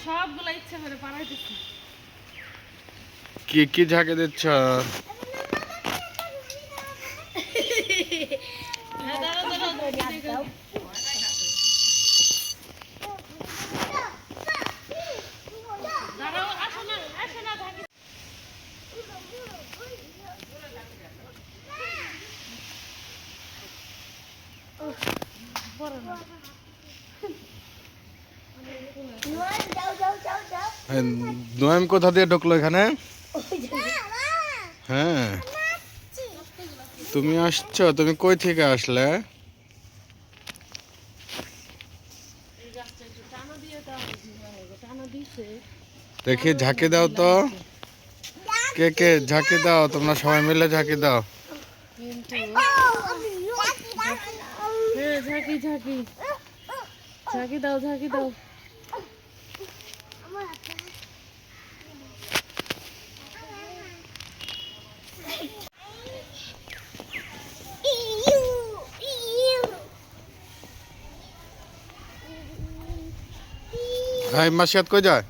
সবগুলো ইচ্ছা করে পারাইতেছি। কি কি ঝাঁকে দিচ্ছ? নোয়েম কোথা দিয়ে ঢুকলো এখানে? হ্যাঁ, তুমি আসছো? তুমি কই থেকে আসলে? দেখি ঝাঁকি দাও তো। কে কে ঝাঁকি দাও? তোমরা সবাই মিলে ঝাঁকি দাও। ঝাঁকি ঝাঁকি ঝাঁকি দাও, ঝাঁকি দাও। ভাই মাসিয়াত কই যায়?